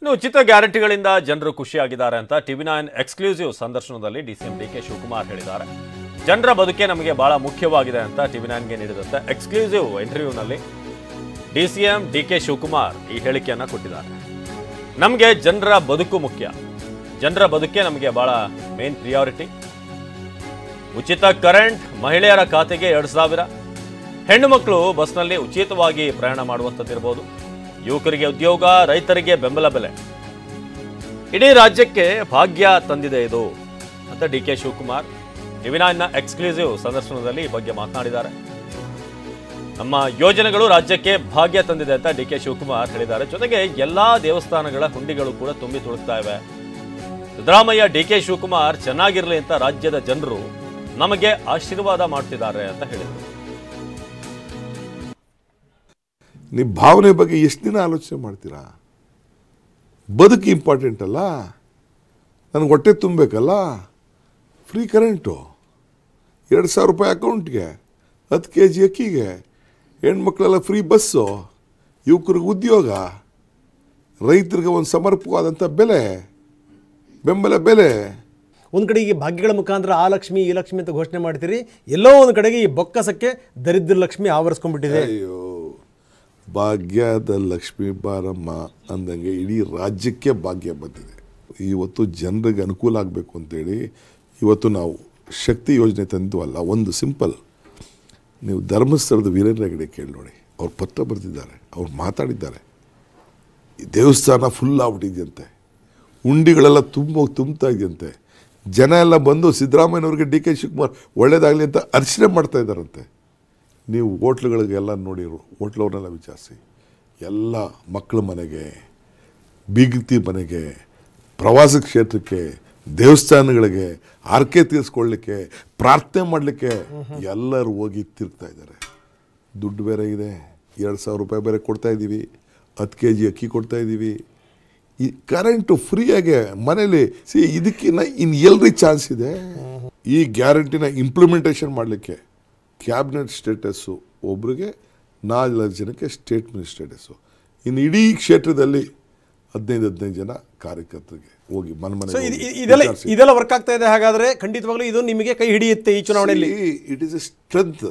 ಇನ್ನು ಉಚಿತ ಗ್ಯಾರಂಟಿಗಳಿಂದ ಜನರು ಖುಷಿಯಾಗಿದ್ದಾರೆ ಅಂತ ಟಿವಿ9 ಎಕ್ಸ್ಕ್ಲೂಸಿವ್ ಸಂದರ್ಶನದಲ್ಲಿ ಡಿಸಿಎಂ ಡಿಕೆ ಶಿವಕುಮಾರ್ ಹೇಳಿದ್ದಾರೆ. ಜನರ ಬದುಕೆ ನಮಗೆ ಬಹಳ ಮುಖ್ಯವಾಗಿದೆ ಅಂತ ಟಿವಿ9ಗೆ ನೀಡಿದಂತೆ ಎಕ್ಸ್ಕ್ಲೂಸಿವ್ ಇಂಟರ್ವ್ಯೂನಲ್ಲಿ ಡಿಸಿಎಂ ಡಿಕೆ ಶಿವಕುಮಾರ್ ಈ ಹೇಳಿಕೆಯನ್ನ ಕೊಟ್ಟಿದ್ದಾರೆ. ನಮಗೆ ಜನರ ಬದುಕು ಮುಖ್ಯ, ಜನರ ಬದುಕೆ ನಮಗೆ ಬಹಳ ಮೇನ್ ಪ್ರಿಯಾರಿಟಿ. ಉಚಿತ ಕರೆಂಟ್, ಮಹಿಳೆಯರ ಖಾತೆಗೆ 2,000, ಹೆಣ್ಣು ಮಕ್ಕಳು ಬಸ್ನಲ್ಲಿ ಉಚಿತವಾಗಿ ಪ್ರಯಾಣ ಮಾಡುವಂಥದ್ದಿರಬಹುದು, ಯುವಕರಿಗೆ ಉದ್ಯೋಗ, ರೈತರಿಗೆ ಬೆಂಬಲ ಬೆಲೆ, ಇಡೀ ರಾಜ್ಯಕ್ಕೆ ಭಾಗ್ಯ ತಂದಿದೆ ಇದು ಅಂತ ಡಿಕೆ ಶಿವಕುಮಾರ್ ಟಿವಿ9ನ ಎಕ್ಸ್ಕ್ಲೂಸಿವ್ ಸಂದರ್ಶನದಲ್ಲಿ ಈ ಬಗ್ಗೆ ಮಾತನಾಡಿದ್ದಾರೆ. ನಮ್ಮ ಯೋಜನೆಗಳು ರಾಜ್ಯಕ್ಕೆ ಭಾಗ್ಯ ತಂದಿದೆ ಅಂತ ಡಿಕೆ ಶಿವಕುಮಾರ್ ಹೇಳಿದ್ದಾರೆ. ಜೊತೆಗೆ ಎಲ್ಲಾ ದೇವಸ್ಥಾನಗಳ ಹುಂಡಿಗಳು ಕೂಡ ತುಂಬಿ ತುಳುಕ್ತಾ ಇವೆ. ಸಿದ್ದರಾಮಯ್ಯ, ಡಿಕೆ ಶಿವಕುಮಾರ್ ಚೆನ್ನಾಗಿರಲಿ ಅಂತ ರಾಜ್ಯದ ಜನರು ನಮಗೆ ಆಶೀರ್ವಾದ ಮಾಡ್ತಿದ್ದಾರೆ ಅಂತ ಹೇಳಿದರು. ನೀವು ಭಾವನೆ ಬಗ್ಗೆ ಎಷ್ಟು ದಿನ ಆಲೋಚನೆ ಮಾಡ್ತೀರಾ? ಬದುಕು ಇಂಪಾರ್ಟೆಂಟ್ ಅಲ್ಲ, ನನಗೆ ಹೊಟ್ಟೆ ತುಂಬಬೇಕಲ್ಲ. ಫ್ರೀ ಕರೆಂಟು, 2,000 ರೂಪಾಯಿ ಅಕೌಂಟ್ಗೆ, 10 kg ಅಕ್ಕಿಗೆ, ಹೆಣ್ಮಕ್ಳೆಲ್ಲ ಫ್ರೀ ಬಸ್ಸು, ಯುವಕರಿಗೆ ಉದ್ಯೋಗ, ರೈತರಿಗೆ ಒಂದು ಸಮರ್ಪಕವಾದಂಥ ಬೆಲೆ, ಬೆಂಬಲ ಬೆಲೆ. ಒಂದು ಕಡೆಗೆ ಭಾಗ್ಯಗಳ ಮುಖಾಂತರ ಆ ಲಕ್ಷ್ಮಿ ಈ ಲಕ್ಷ್ಮಿ ಅಂತ ಘೋಷಣೆ ಮಾಡ್ತೀರಿ, ಎಲ್ಲೋ ಒಂದು ಕಡೆಗೆ ಈ ಬೊಕ್ಕಸಕ್ಕೆ ದರಿದ್ರ ಲಕ್ಷ್ಮಿ ಆವರಿಸ್ಕೊಂಡ್ಬಿಟ್ಟಿದೆ. ಅಯ್ಯೋ, ಭಾಗ್ಯದ ಲಕ್ಷ್ಮಿ ಬಾರಮ್ಮ ಅಂದಂಗೆ ಇಡೀ ರಾಜ್ಯಕ್ಕೆ ಭಾಗ್ಯ ಬಂದಿದೆ. ಇವತ್ತು ಜನರಿಗೆ ಅನುಕೂಲ ಆಗಬೇಕು ಅಂತೇಳಿ ಇವತ್ತು ನಾವು ಶಕ್ತಿ ಯೋಜನೆ ತಂದು ಅಲ್ಲ, ಒಂದು ಸಿಂಪಲ್, ನೀವು ಧರ್ಮಸ್ಥಳದ ವೀರೇಂದ್ರ ಹೆಗಡೆ ಕೇಳಿ ನೋಡಿ, ಅವ್ರು ಪತ್ರ ಬರೆದಿದ್ದಾರೆ, ಅವ್ರು ಮಾತಾಡಿದ್ದಾರೆ. ದೇವಸ್ಥಾನ ಫುಲ್ ಆಗ್ಬಿಟ್ಟಿದೆಯಂತೆ, ಉಂಡಿಗಳೆಲ್ಲ ತುಂಬ್ತಾ ಇದೆಯಂತೆ, ಜನ ಎಲ್ಲ ಬಂದು ಸಿದ್ದರಾಮಯ್ಯನವ್ರಿಗೆ ಡಿ ಕೆ ಶಿವಕುಮಾರ್ ಒಳ್ಳೇದಾಗಲಿ ಅಂತ ಅರ್ಚನೆ ಮಾಡ್ತಾ ಇದ್ದಾರಂತೆ. ನೀವು ಹೋಟ್ಲುಗಳಿಗೆಲ್ಲ ನೋಡಿರು, ಹೋಟ್ಲವ್ರನ್ನೆಲ್ಲ ವಿಚಾರಿಸಿ, ಎಲ್ಲ ಮಕ್ಕಳ ಮನೆಗೆ, ಬೀಗತಿ ಮನೆಗೆ, ಪ್ರವಾಸ ಕ್ಷೇತ್ರಕ್ಕೆ, ದೇವಸ್ಥಾನಗಳಿಗೆ, ಆರ್ಕೆ ತೀರಿಸ್ಕೊಳ್ಳಿಕ್ಕೆ, ಪ್ರಾರ್ಥನೆ ಮಾಡಲಿಕ್ಕೆ ಎಲ್ಲರೂ ಹೋಗಿ ತಿರುಗ್ತಾ ಇದ್ದಾರೆ. ದುಡ್ಡು ಬೇರೆ ಇದೆ, 2,000 ರೂಪಾಯಿ ಬೇರೆ ಕೊಡ್ತಾ ಇದ್ದೀವಿ, 10 kg ಅಕ್ಕಿ ಕೊಡ್ತಾ ಇದ್ದೀವಿ, ಈ ಕರೆಂಟು ಫ್ರೀಯಾಗೆ ಮನೇಲಿ. ಇದಕ್ಕಿನ್ನ ಇನ್ನು ಎಲ್ರಿ ಚಾನ್ಸ್ ಇದೆ ಈ ಗ್ಯಾರಂಟಿನ ಇಂಪ್ಲಿಮೆಂಟೇಷನ್ ಮಾಡಲಿಕ್ಕೆ. ಕ್ಯಾಬಿನೆಟ್ ಸ್ಟೇಟಸ್ಸು ಒಬ್ರಿಗೆ, 4 ಜನಕ್ಕೆ ಸ್ಟೇಟ್ ಮಿನಿಸ್ಟರ್ ಸ್ಟೇಟಸ್ಸು. ಇನ್ನು ಇಡೀ ಕ್ಷೇತ್ರದಲ್ಲಿ 15 ಜನ ಕಾರ್ಯಕರ್ತರಿಗೆ ಹೋಗಿ ಇದೆಲ್ಲ ವರ್ಕ್ ಆಗ್ತಾ ಇದೆ. ಹಾಗಾದ್ರೆ ಖಂಡಿತವಾಗ್ಲೂ ಇದು ನಿಮಗೆ ಕೈ ಹಿಡಿಯುತ್ತೆ ಈ ಚುನಾವಣೆಯಲ್ಲಿ. It is A strength.